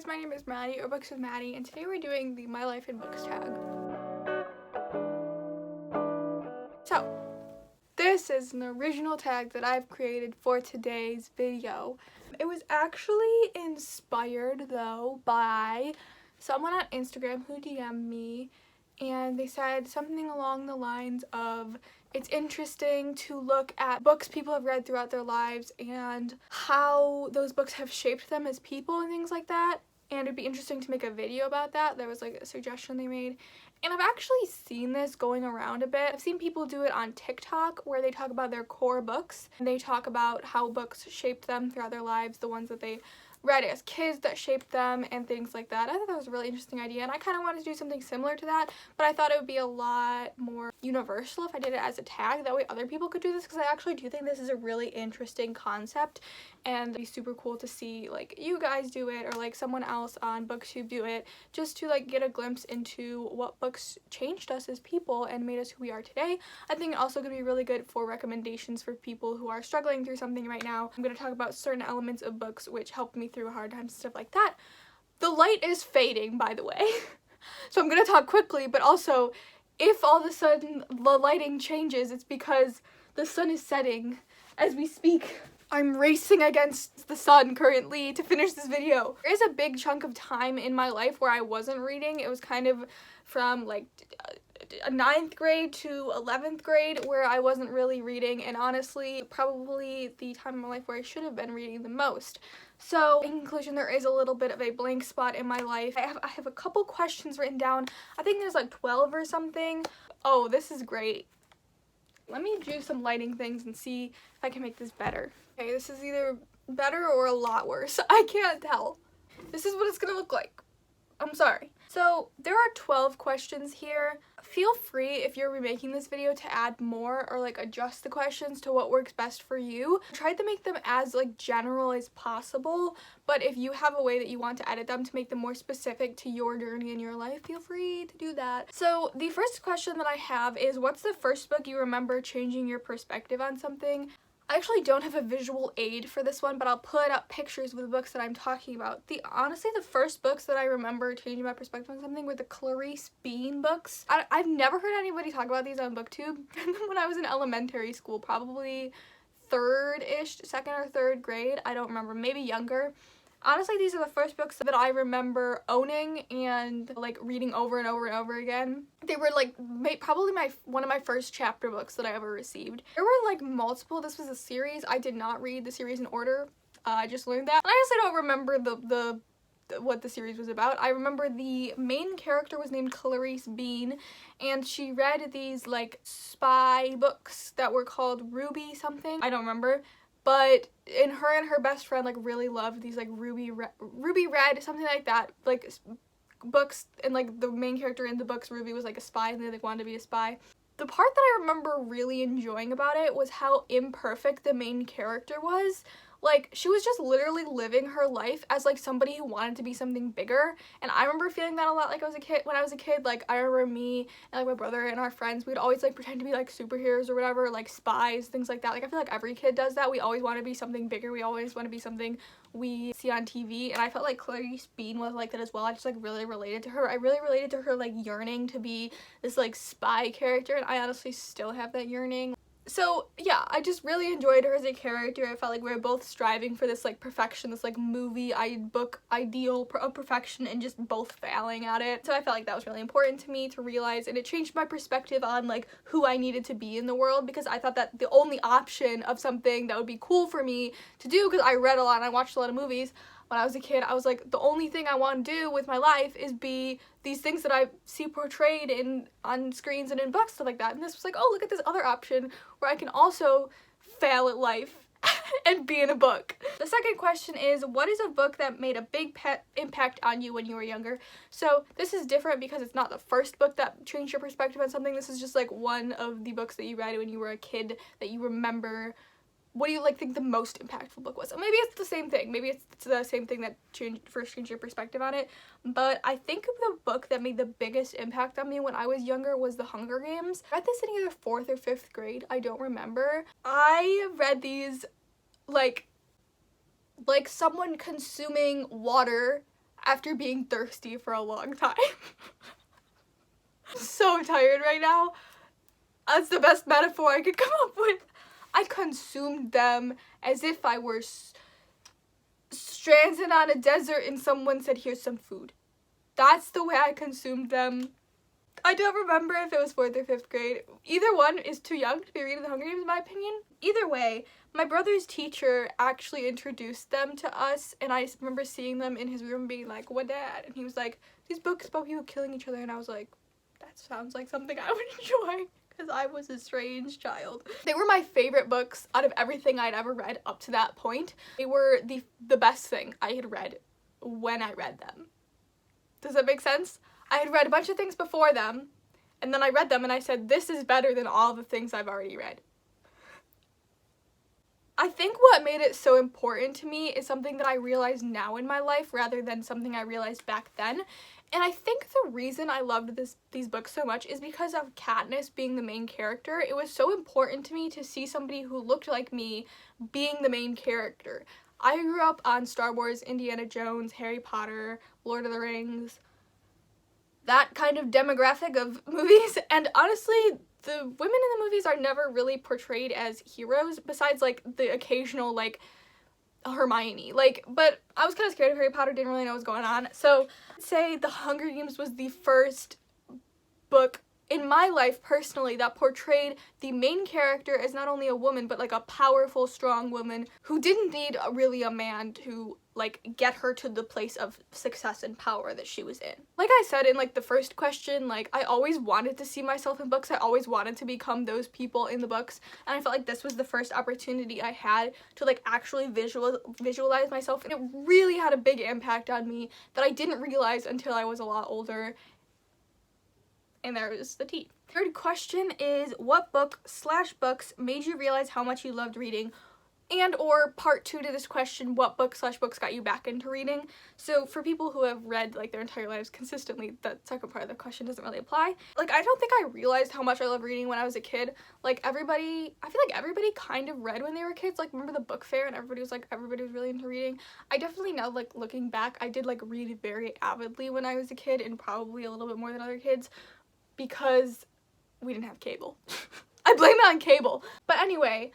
guys, my name is Maddie, or Books with Maddie, and today we're doing the My Life in Books tag. So, this is an original tag that I've created for today's video. It was actually inspired, though, by someone on Instagram who DM'd me, and they said something along the lines of, it's interesting to look at books people have read throughout their lives and how those books have shaped them as people and things like that. And it'd be interesting to make a video about that. That was like a suggestion they made. And I've actually seen this going around a bit. I've seen people do it on TikTok where they talk about their core books. And they talk about how books shaped them throughout their lives, the ones that they read as kids that shaped them and things like that. I thought that was a really interesting idea, and I kind of wanted to do something similar to that, but I thought it would be a lot more universal if I did it as a tag. That way other people could do this, because I actually do think this is a really interesting concept, and it'd be super cool to see like you guys do it or like someone else on BookTube do it, just to like get a glimpse into what books changed us as people and made us who we are today. I think it also could be really good for recommendations for people who are struggling through something right now. I'm going to talk about certain elements of books which helped me through hard times and stuff like that. The light is fading, by the way, so I'm going to talk quickly, but also if all of a sudden the lighting changes, it's because the sun is setting as we speak. I'm racing against the sun currently to finish this video. There is a big chunk of time in my life where I wasn't reading. It was kind of from like 9th grade to 11th grade where I wasn't really reading, and honestly probably the time in my life where I should have been reading the most. So in conclusion, there is a little bit of a blank spot in my life. I have a couple questions written down. I think there's like 12 or something. Oh, this is great. Let me do some lighting things and see if I can make this better. Okay, this is either better or a lot worse. I can't tell. This is what it's gonna look like. I'm sorry. So there are 12 questions here. Feel free, if you're remaking this video, to add more or like adjust the questions to what works best for you. Try to make them as like general as possible, but if you have a way that you want to edit them to make them more specific to your journey in your life, feel free to do that. So the first question that I have is, what's the first book you remember changing your perspective on something? I actually don't have a visual aid for this one, but I'll put up pictures of the books that I'm talking about. Honestly, the first books that I remember changing my perspective on something were the Clarice Bean books. I've never heard anybody talk about these on BookTube. When I was in elementary school, probably third-ish, 2nd or 3rd grade, I don't remember, maybe younger. Honestly, these are the first books that I remember owning and like reading over and over and over again. They were like probably one of my first chapter books that I ever received. There were like multiple. This was a series. I did not read the series in order. I just learned that. I honestly don't remember what the series was about. I remember the main character was named Clarice Bean, and she read these like spy books that were called Ruby something. I don't remember. But her and her best friend like really loved these like Ruby Red, something like that, like books, and like the main character in the books, Ruby, was like a spy, and they like wanted to be a spy. The part that I remember really enjoying about it was how imperfect the main character was. Like, she was just literally living her life as like somebody who wanted to be something bigger, and I remember feeling that a lot. Like when I was a kid, like I remember me and like my brother and our friends, we'd always like pretend to be like superheroes or whatever, like spies, things like that. Like I feel like every kid does that. We always want to be something bigger. We always want to be something we see on TV, and I felt like Clarice Bean was like that as well. I just like really related to her. I really related to her like yearning to be this like spy character, and I honestly still have that yearning. So yeah, I just really enjoyed her as a character. I felt like we were both striving for this like perfection, this like book ideal of perfection, and just both failing at it. So I felt like that was really important to me to realize, and it changed my perspective on like who I needed to be in the world, because I thought that the only option of something that would be cool for me to do, because I read a lot and I watched a lot of movies when I was a kid, I was like, the only thing I want to do with my life is be these things that I see portrayed on screens and in books, stuff like that. And this was like, oh, look at this other option where I can also fail at life and be in a book. The second question is, what is a book that made a big impact on you when you were younger? So this is different because it's not the first book that changed your perspective on something. This is just like one of the books that you read when you were a kid that you remember. What do you like think the most impactful book was? So maybe it's the same thing. Maybe it's the same thing that first changed your perspective on it. But I think the book that made the biggest impact on me when I was younger was The Hunger Games. I read this in either 4th or 5th grade. I don't remember. I read these like someone consuming water after being thirsty for a long time. So tired right now. That's the best metaphor I could come up with. I consumed them as if I were stranded on a desert and someone said, here's some food. That's the way I consumed them. I don't remember if it was 4th or 5th grade. Either one is too young to be reading The Hunger Games in my opinion. Either way, my brother's teacher actually introduced them to us, and I remember seeing them in his room being like, what, Dad? And he was like, these books about people killing each other, and I was like, that sounds like something I would enjoy, because I was a strange child. They were my favorite books out of everything I'd ever read up to that point. They were the best thing I had read when I read them. Does that make sense? I had read a bunch of things before them, and then I read them and I said, this is better than all the things I've already read. I think what made it so important to me is something that I realize now in my life rather than something I realized back then. And I think the reason I loved these books so much is because of Katniss being the main character. It was so important to me to see somebody who looked like me being the main character. I grew up on Star Wars, Indiana Jones, Harry Potter, Lord of the Rings, that kind of demographic of movies, and honestly, the women in the movies are never really portrayed as heroes, besides, like, the occasional, like, Hermione. Like, but I was kind of scared of Harry Potter, didn't really know what was going on, so I'd say The Hunger Games was the first book in my life, personally, that portrayed the main character as not only a woman, but, like, a powerful, strong woman who didn't need really a man to, like, get her to the place of success and power that she was in. Like I said in, like, the first question, like, I always wanted to see myself in books. I always wanted to become those people in the books, and I felt like this was the first opportunity I had to, like, actually visualize myself, and it really had a big impact on me that I didn't realize until I was a lot older. And there is the tea. Third question is, what book/books made you realize how much you loved reading? And or part 2 to this question, what book/books got you back into reading? So for people who have read, like, their entire lives consistently, that second part of the question doesn't really apply. Like, I don't think I realized how much I loved reading when I was a kid. Like, I feel like everybody kind of read when they were kids. Like, remember the book fair and everybody was really into reading? I definitely know, like, looking back, I did, like, read very avidly when I was a kid, and probably a little bit more than other kids, because we didn't have cable. I blame it on cable. But anyway,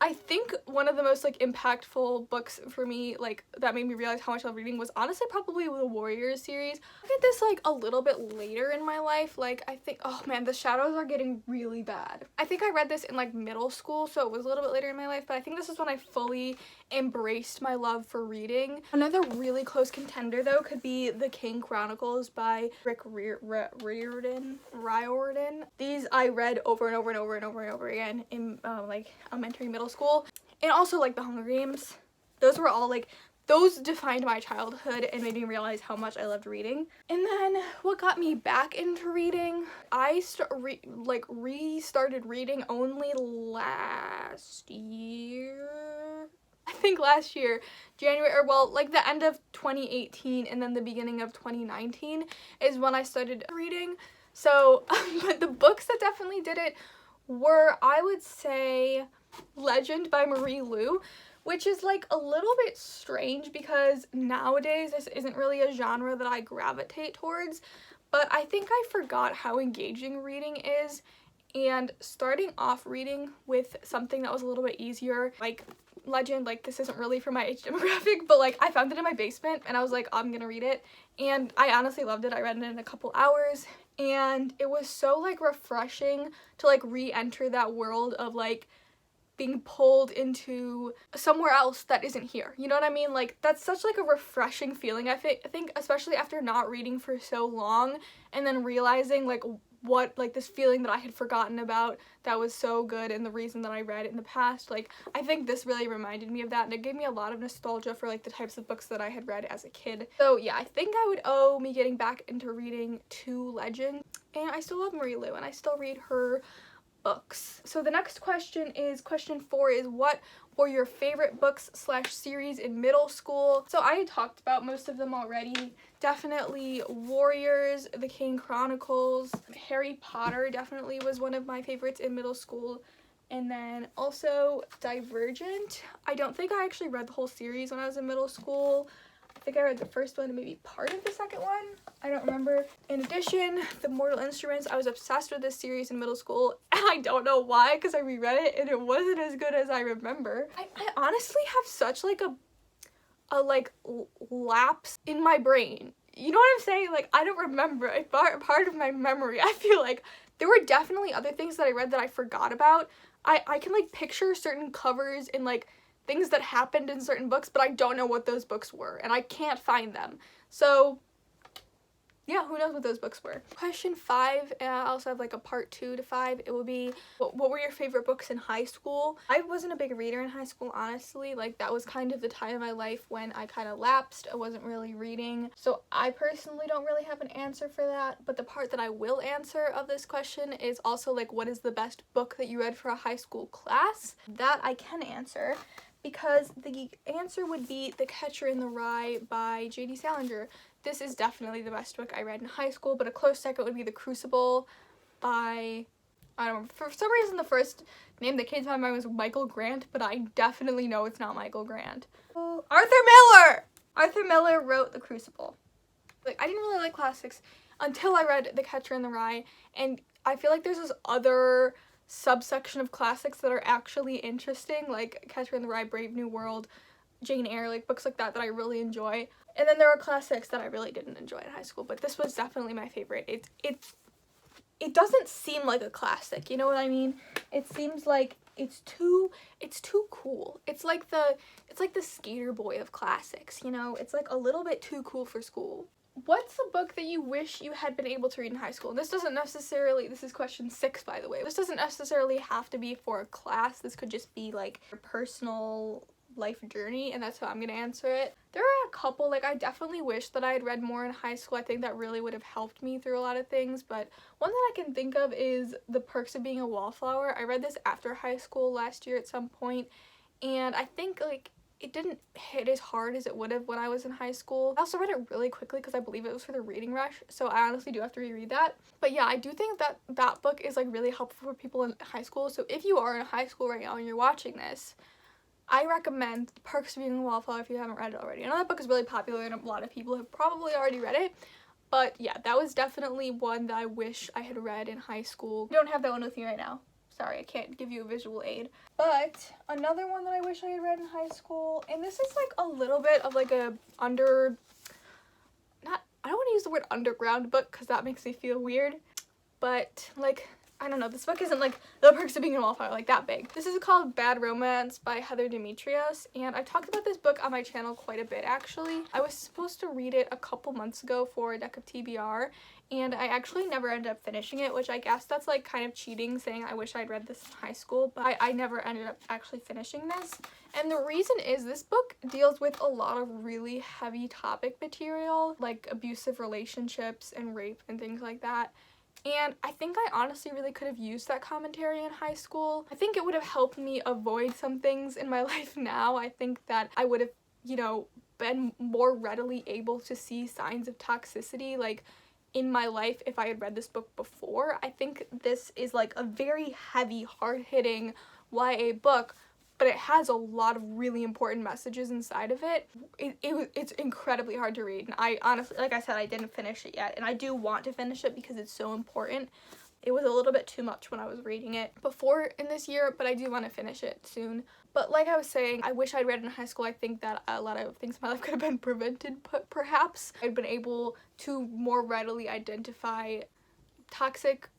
I think one of the most, like, impactful books for me, like, that made me realize how much I love reading was honestly probably the Warriors series. I did this, like, a little bit later in my life. Like, I think, oh man, the shadows are getting really bad. I think I read this in, like, middle school, so it was a little bit later in my life, but I think this is when I fully embraced my love for reading. Another really close contender, though, could be The King Chronicles by Rick Riordan. These I read over and over and over and over and over again in, like, elementary, middle school. And also, like, The Hunger Games. Those were all, like, those defined my childhood and made me realize how much I loved reading. And then what got me back into reading, I restarted reading only last year. I think last year, January, or well, like the end of 2018 and then the beginning of 2019 is when I started reading. So, but the books that definitely did it were, I would say, Legend by Marie Lu, which is, like, a little bit strange because nowadays this isn't really a genre that I gravitate towards, but I think I forgot how engaging reading is, and starting off reading with something that was a little bit easier, like Legend, like, this isn't really for my age demographic, but, like, I found it in my basement and I was like, I'm gonna read it, and I honestly loved it. I read it in a couple hours, and it was so, like, refreshing to, like, re-enter that world of, like, being pulled into somewhere else that isn't here. You know what I mean? Like, that's such, like, a refreshing feeling. I think especially after not reading for so long and then realizing, like, what, like, this feeling that I had forgotten about that was so good and the reason that I read it in the past, like, I think this really reminded me of that, and it gave me a lot of nostalgia for, like, the types of books that I had read as a kid. So yeah, I think I would owe me getting back into reading to Legend, and I still love Marie Lu and I still read her books. So the next question is, question 4 is, what were your favorite books/series in middle school? So I had talked about most of them already. Definitely Warriors, The King Chronicles, Harry Potter definitely was one of my favorites in middle school, and then also Divergent. I don't think I actually read the whole series when I was in middle school. I think I read the first one and maybe part of the second one. I don't remember. In addition, The Mortal Instruments. I was obsessed with this series in middle school. And I don't know why, because I reread it and it wasn't as good as I remember. I honestly have such like a lapse in my brain. You know what I'm saying? Like, I don't remember. It's part of my memory. I feel like there were definitely other things that I read that I forgot about. I can like picture certain covers and like things that happened in certain books, but I don't know what those books were and I can't find them. So yeah, who knows what those books were. Question 5, and I also have like a part 2 to 5. It will be, what were your favorite books in high school? I wasn't a big reader in high school, honestly. Like, that was kind of the time of my life when I kind of lapsed. I wasn't really reading. So I personally don't really have an answer for that. But the part that I will answer of this question is also like, what is the best book that you read for a high school class? That I can answer, because the answer would be The Catcher in the Rye by J.D. Salinger. This is definitely the best book I read in high school, but a close second would be The Crucible by, I don't know, for some reason the first name that came to my mind was Michael Grant, but I definitely know it's not Michael Grant. Arthur Miller! Arthur Miller wrote The Crucible. Like, I didn't really like classics until I read The Catcher in the Rye, and I feel like there's this other subsection of classics that are actually interesting, like Catcher in the Rye, Brave New World, Jane Eyre, like books like that I really enjoy. And then there are classics that I really didn't enjoy in high school, but this was definitely my favorite. It doesn't seem like a classic, you know what I mean? It seems like it's too cool. It's like the Skater Boy of classics, you know? It's like a little bit too cool for school. What's a book that you wish you had been able to read in high school? And this is question 6, by the way. This doesn't necessarily have to be for a class. This could just be like your personal life journey, and that's how I'm gonna answer it. There are a couple, like I definitely wish that I had read more in high school. I think that really would have helped me through a lot of things, but one that I can think of is The Perks of Being a Wallflower. I read this after high school last year at some point, and I think like it didn't hit as hard as it would have when I was in high school. I also read it really quickly because I believe it was for the reading rush, so I honestly do have to reread that. But yeah, I do think that that book is like really helpful for people in high school. So if you are in high school right now and you're watching this, I recommend The Perks of Being a Wallflower if you haven't read it already. I know that book is really popular and a lot of people have probably already read it, but yeah, that was definitely one that I wish I had read in high school. I don't have that one with me right now. Sorry, I can't give you a visual aid. But another one that I wish I had read in high school, and this is like a little bit of like a I don't want to use the word underground book because that makes me feel weird, but like, I don't know, this book isn't like The Perks of Being a Wallflower, like that big. This is called Bad Romance by Heather Demetrios, and I've talked about this book on my channel quite a bit actually. I was supposed to read it a couple months ago for a deck of TBR, and I actually never ended up finishing it, which I guess that's like kind of cheating, saying I wish I'd read this in high school, but I never ended up actually finishing this. And the reason is this book deals with a lot of really heavy topic material, like abusive relationships and rape and things like that. And I think I honestly really could have used that commentary in high school. I think it would have helped me avoid some things in my life now. I think that I would have, you know, been more readily able to see signs of toxicity, like, in my life if I had read this book before. I think this is, like, a very heavy, hard-hitting YA book, but it has a lot of really important messages inside of it. It's incredibly hard to read, and I honestly, like I said, I didn't finish it yet, and I do want to finish it because it's so important. It was a little bit too much when I was reading it before in this year, but I do want to finish it soon. But like I was saying, I wish I'd read it in high school. I think that a lot of things in my life could have been prevented, but perhaps I'd been able to more readily identify toxic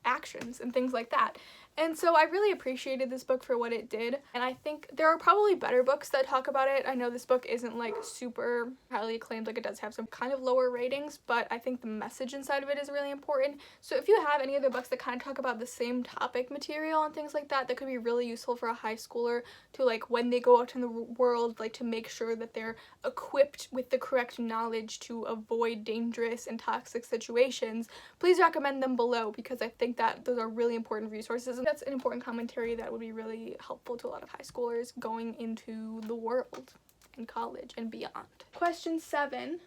actions and things like that. And so I really appreciated this book for what it did, and I think there are probably better books that talk about it. I know this book isn't like super highly acclaimed, like it does have some kind of lower ratings, but I think the message inside of it is really important. So if you have any other books that kind of talk about the same topic material and things like that, that could be really useful for a high schooler to, like, when they go out in the world, like, to make sure that they're equipped with the correct knowledge to avoid dangerous and toxic situations, please recommend them below, because I think that those are really important resources. That's an important commentary that would be really helpful to a lot of high schoolers going into the world and college and beyond. Question 7.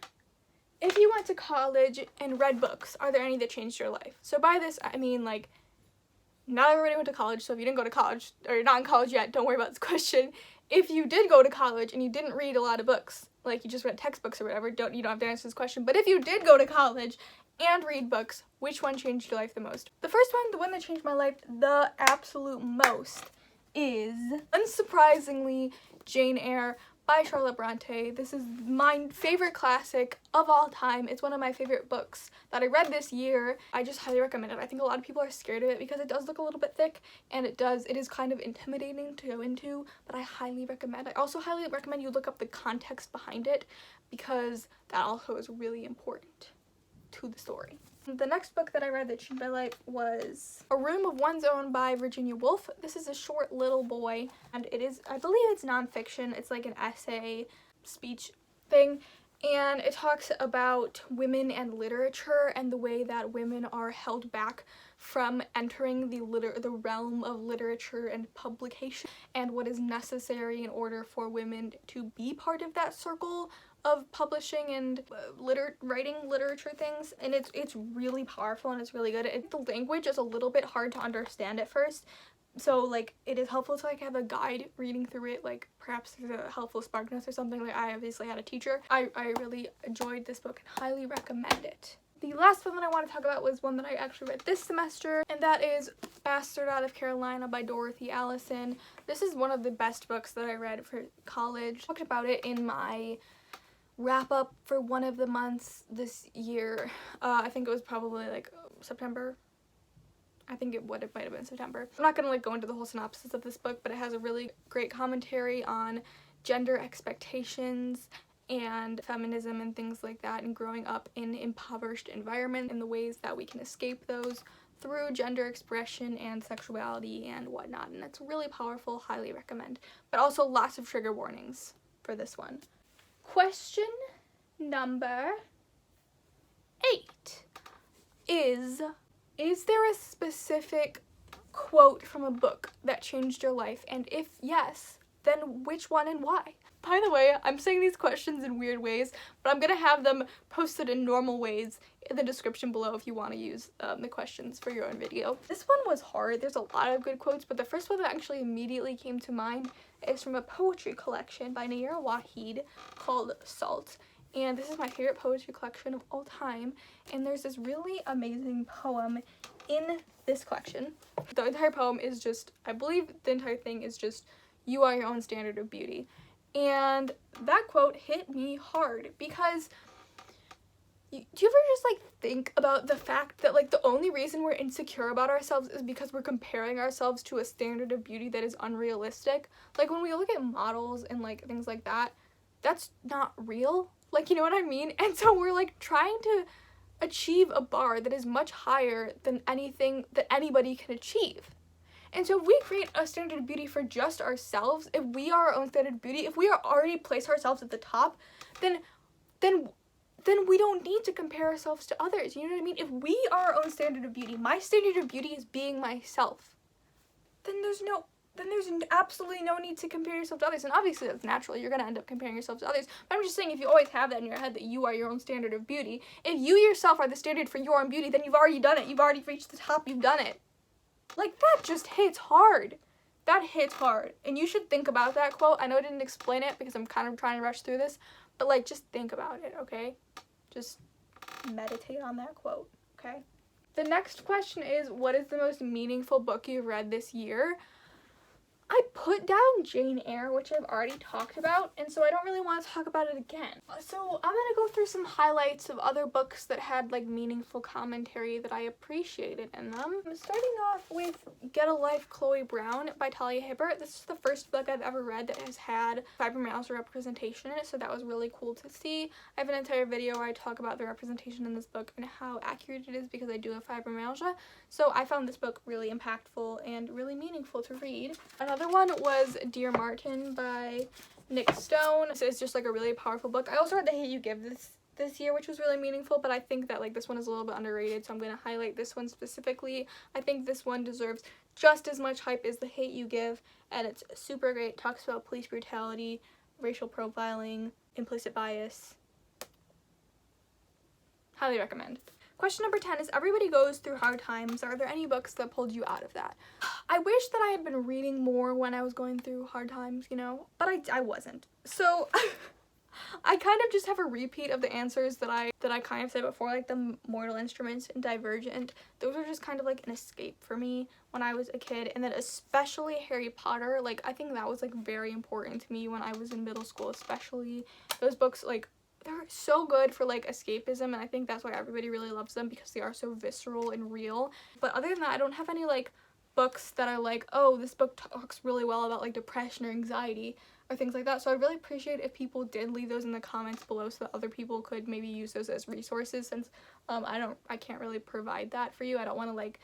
If you went to college and read books, are there any that changed your life? So by this, I mean, like, not everybody went to college, so if you didn't go to college, or you're not in college yet, don't worry about this question. if you did go to college and you didn't read a lot of books, like you just read textbooks or whatever, you don't have to answer this question, but if you did go to college and read books, which one changed your life the most? The first one, the one that changed my life the absolute most, is, unsurprisingly, Jane Eyre by Charlotte Bronte. This is my favorite classic of all time. It's one of my favorite books that I read this year. I just highly recommend it. I think a lot of people are scared of it because it does look a little bit thick, and it is kind of intimidating to go into, but I highly recommend it. I also highly recommend you look up the context behind it, because that also is really important to the story. The next book that I read that changed my life was A Room of One's Own by Virginia Woolf. This is a short little boy, and it is, I believe it's nonfiction. It's like an essay speech thing, and it talks about women and literature and the way that women are held back from entering the realm of literature and publication, and what is necessary in order for women to be part of that circle of publishing and writing literature things. And it's really powerful and it's really good. The language is a little bit hard to understand at first, so like it is helpful to like have a guide reading through it, like perhaps there's a helpful spark notes or something. Like I obviously had a teacher. I really enjoyed this book and highly recommend it. The last one that I want to talk about was one that I actually read this semester, and that is Bastard Out of Carolina by Dorothy Allison. This is one of the best books that I read for college. I talked about it in my wrap up for one of the months this year. I think it was probably like September. I think it might have been September. I'm not gonna like go into the whole synopsis of this book, but it has a really great commentary on gender expectations and feminism and things like that, and growing up in impoverished environment and the ways that we can escape those through gender expression and sexuality and whatnot. And it's really powerful, highly recommend. But also lots of trigger warnings for this one. Question number 8 is there a specific quote from a book that changed your life? And if yes, then which one and why? By the way, I'm saying these questions in weird ways, but I'm gonna have them posted in normal ways in the description below if you want to use the questions for your own video. This one was hard. There's a lot of good quotes, but the first one that actually immediately came to mind is from a poetry collection by Nayyirah Waheed called Salt. And this is my favorite poetry collection of all time. And there's this really amazing poem in this collection. The entire poem is just, I believe the entire thing is just, you are your own standard of beauty. And that quote hit me hard because do you ever just like think about the fact that like the only reason we're insecure about ourselves is because we're comparing ourselves to a standard of beauty that is unrealistic? Like when we look at models and like things like that, that's not real. Like, you know what I mean? And so we're like trying to achieve a bar that is much higher than anything that anybody can achieve. And so if we create a standard of beauty for just ourselves, if we are our own standard of beauty, if we are already place ourselves at the top, then we don't need to compare ourselves to others. You know what I mean? If we are our own standard of beauty, my standard of beauty is being myself, then there's absolutely no need to compare yourself to others. And obviously that's natural. You're going to end up comparing yourself to others. But I'm just saying, if you always have that in your head that you are your own standard of beauty, if you yourself are the standard for your own beauty, then you've already done it. You've already reached the top. You've done it. Like, that just hits hard. That hits hard. And you should think about that quote. I know I didn't explain it because I'm kind of trying to rush through this, but like, just think about it, okay? Just meditate on that quote, okay? The next question is, what is the most meaningful book you've read this year? I put down Jane Eyre, which I've already talked about, and so I don't really want to talk about it again. So I'm gonna go through some highlights of other books that had like meaningful commentary that I appreciated in them. I'm starting off with Get a Life, Chloe Brown by Talia Hibbert. This is the first book I've ever read that has had fibromyalgia representation in it, so that was really cool to see. I have an entire video where I talk about the representation in this book and how accurate it is because I do have fibromyalgia. So I found this book really impactful and really meaningful to read. Another one was Dear Martin by Nick Stone. This is just like a really powerful book. I also read The Hate You Give this year, which was really meaningful, but I think that like this one is a little bit underrated, so I'm going to highlight this one specifically. I think this one deserves just as much hype as The Hate You Give, and it's super great. It talks about police brutality, racial profiling, implicit bias. Highly recommend. Question number 10 is, everybody goes through hard times. Are there any books that pulled you out of that? I wish that I had been reading more when I was going through hard times, you know, but I wasn't. So I kind of just have a repeat of the answers that I kind of said before, like the Mortal Instruments and Divergent. Those are just kind of like an escape for me when I was a kid. And then especially Harry Potter, like I think that was like very important to me when I was in middle school, especially. Those books, like, they're so good for like escapism, and I think that's why everybody really loves them, because they are so visceral and real. But other than that, I don't have any like books that are like, oh, this book talks really well about like depression or anxiety or things like that. So I'd really appreciate if people did leave those in the comments below so that other people could maybe use those as resources, since I can't really provide that for you. I don't want to like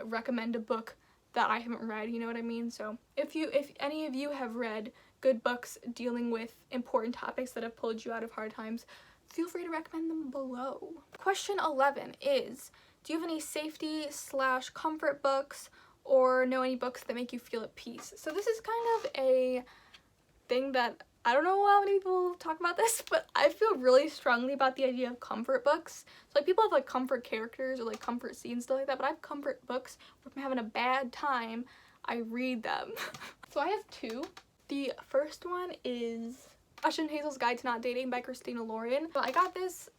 recommend a book that I haven't read, you know what I mean? So if any of you have read good books dealing with important topics that have pulled you out of hard times, feel free to recommend them below. Question 11 is, do you have any safety/comfort books, or know any books that make you feel at peace? So this is kind of a thing that I don't know how many people talk about this, but I feel really strongly about the idea of comfort books. So like people have like comfort characters or like comfort scenes, stuff like that, but I have comfort books where if I'm having a bad time, I read them. So I have two. The first one is Josh and Hazel's Guide to Not Dating by Christina Lauren. I got this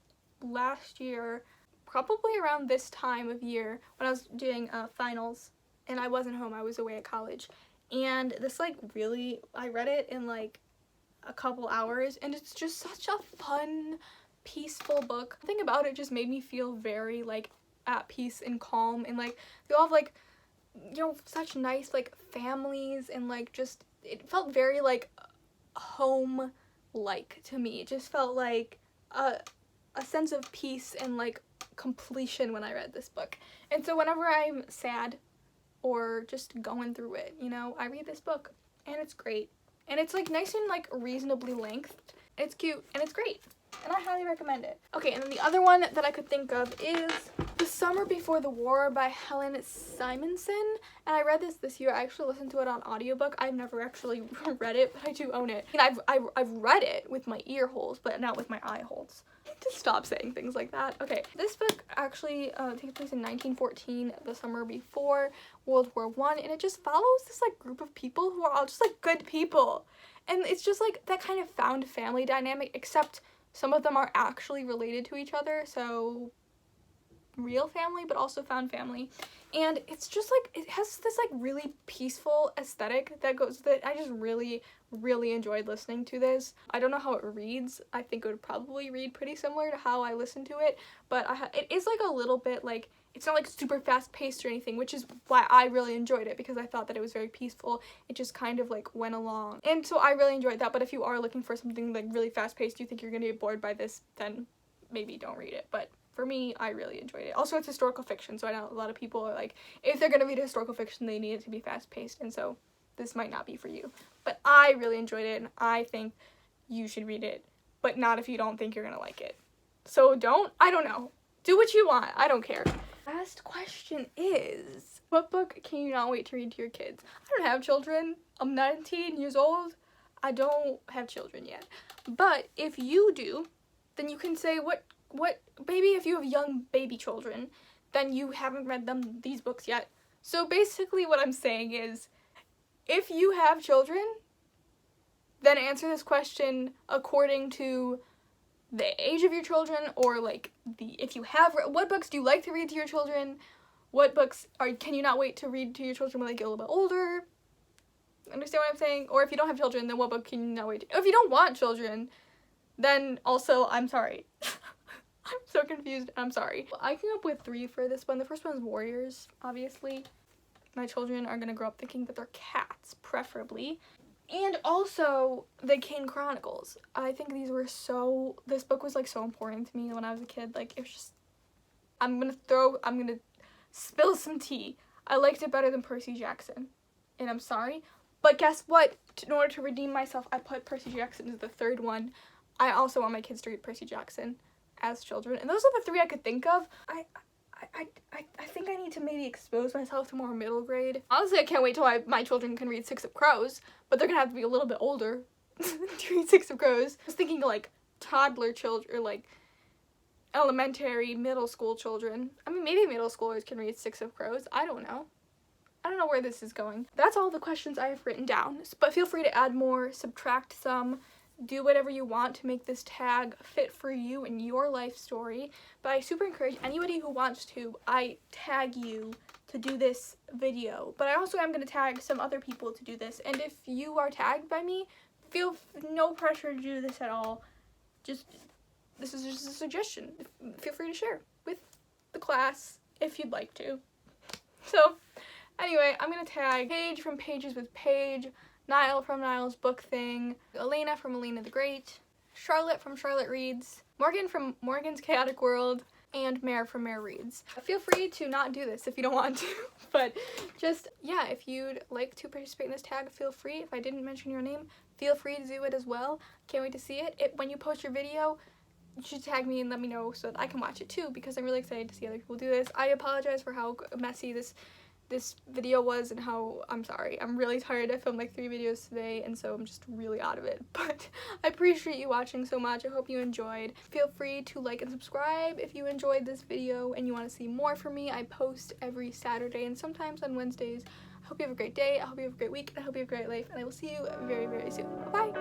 last year, probably around this time of year when I was doing finals and I wasn't home, I was away at college. And this like really, I read it in like a couple hours, and it's just such a fun, peaceful book. The thing about it just made me feel very like at peace and calm, and like they all have like, you know, such nice like families, and like just it felt very like home like to me. It just felt like a sense of peace and like completion when I read this book. And so whenever I'm sad or just going through it, you know, I read this book and it's great. And it's like nice and like reasonably lengthed. It's cute and it's great. And I highly recommend it. Okay, and then the other one that I could think of is The Summer Before the War by Helen Simonson. And I read this year. I actually listened to it on audiobook. I've never actually read it, but I do own it. And I've read it with my ear holes, but not with my eye holes. Just stop saying things like that. Okay, this book actually takes place in 1914, the summer before World War I, and it just follows this like group of people who are all just like good people. And it's just like that kind of found family dynamic, except some of them are actually related to each other, so real family but also found family. And it's just like, it has this like really peaceful aesthetic that goes with it. I just really enjoyed listening to this. I don't know how it reads. I think it would probably read pretty similar to how I listen to it, but it is like a little bit like, it's not like super fast paced or anything, which is why I really enjoyed it, because I thought that it was very peaceful. It just kind of like went along, and so I really enjoyed that. But if you are looking for something like really fast paced, you think you're gonna get bored by this, then maybe don't read it. But for me, I really enjoyed it. Also, it's historical fiction, so I know a lot of people are like, if they're gonna read historical fiction, they need it to be fast paced, and so this might not be for you. But I really enjoyed it, and I think you should read it, but not if you don't think you're gonna like it. So I don't know. Do what you want. I don't care. Last question is, what book can you not wait to read to your kids? I don't have children. I'm 19 years old. I don't have children yet. But if you do, then you can say what maybe if you have young baby children, then you haven't read these books yet. So basically what I'm saying is, if you have children, then answer this question according to the age of your children, or like if you have, what books do you like to read to your children? What books can you not wait to read to your children when they get a little bit older? Understand what I'm saying? Or if you don't have children, then what book can you not wait to? If you don't want children, then also, I'm sorry. I'm so confused. I'm sorry. I came up with 3 for this one. The first one is Warriors, obviously. My children are gonna grow up thinking that they're cats, preferably. And also the Kane Chronicles. I think this book was like so important to me when I was a kid. Like, it was just, I'm gonna spill some tea. I liked it better than Percy Jackson, and I'm sorry, but guess what? In order to redeem myself, I put Percy Jackson as the 3rd one. I also want my kids to read Percy Jackson as children, and those are the 3 I could think of. I think I need to maybe expose myself to more middle grade. Honestly, I can't wait till my children can read Six of Crows, but they're gonna have to be a little bit older to read Six of Crows. I was thinking like toddler children, or like elementary, middle school children. I mean, maybe middle schoolers can read Six of Crows. I don't know. I don't know where this is going. That's all the questions I have written down, but feel free to add more, subtract some, do whatever you want to make this tag fit for you and your life story. But I super encourage anybody who wants to, I tag you to do this video. But I also am going to tag some other people to do this. And if you are tagged by me, feel no pressure to do this at all. This is just a suggestion. Feel free to share with the class if you'd like to. So anyway, I'm going to tag Paige from Pages with Paige, Niall from Niall's Book Thing, Elena from Elena the Great, Charlotte from Charlotte Reads, Morgan from Morgan's Chaotic World, and Mare from Mare Reads. Feel free to not do this if you don't want to, but just, yeah, if you'd like to participate in this tag, feel free. If I didn't mention your name, feel free to do it as well. Can't wait to see it. When you post your video, you should tag me and let me know so that I can watch it too, because I'm really excited to see other people do this. I apologize for how messy this video was and how, I'm sorry, I'm really tired. I filmed like 3 videos today, and so I'm just really out of it, but I appreciate you watching so much. I hope you enjoyed. Feel free to like and subscribe if you enjoyed this video and you want to see more from me. I post every Saturday and sometimes on Wednesdays. I hope you have a great day, I hope you have a great week, and I hope you have a great life, and I will see you very, very soon. Bye-bye!